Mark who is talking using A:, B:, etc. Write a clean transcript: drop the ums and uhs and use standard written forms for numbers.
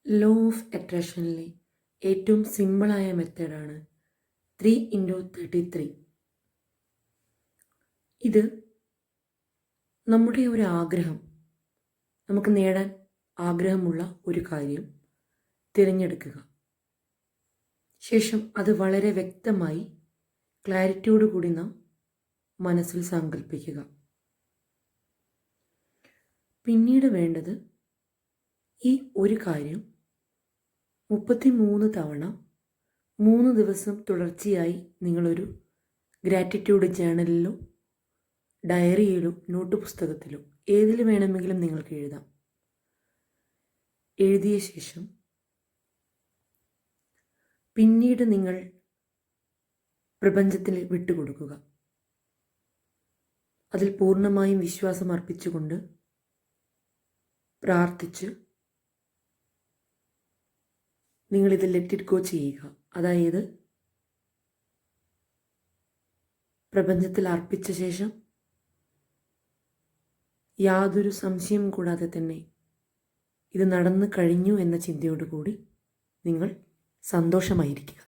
A: Law of അട്രാക്ഷനിലെ ഏറ്റവും സിമ്പിളായ മെത്തേഡാണ് 3x33. ഇത് നമ്മുടെ ഒരു ആഗ്രഹം, നമുക്ക് നേടാൻ ആഗ്രഹമുള്ള ഒരു കാര്യം തിരഞ്ഞെടുക്കുക. ശേഷം അത് വളരെ വ്യക്തമായി ക്ലാരിറ്റിയോട് കൂടി നാം മനസ്സിൽ സങ്കല്പിക്കുക. പിന്നീട് വേണ്ടത് ഈ ഒരു കാര്യം 33 തവണ 3 ദിവസം തുടർച്ചയായി നിങ്ങളൊരു ഗ്രാറ്റിറ്റ്യൂഡ് ജേണലിലോ ഡയറിയിലോ നോട്ട് പുസ്തകത്തിലോ ഏതിൽ വേണമെങ്കിലും നിങ്ങൾക്ക് എഴുതാം. എഴുതിയ ശേഷം പിന്നീട് നിങ്ങൾ പ്രപഞ്ചത്തിൽ വിട്ടുകൊടുക്കുക. അതിൽ പൂർണ്ണമായും വിശ്വാസം അർപ്പിച്ചുകൊണ്ട് പ്രാർത്ഥിച്ച് നിങ്ങളിത് ലെറ്റ് ഇറ്റ് ഗോ ചെയ്യുക. അതായത് പ്രപഞ്ചത്തിൽ അർപ്പിച്ച ശേഷം യാതൊരു സംശയം കൂടാതെ തന്നെ ഇത് നടന്നു കഴിഞ്ഞു എന്ന ചിന്തയോടുകൂടി നിങ്ങൾ സന്തോഷമായിരിക്കുക.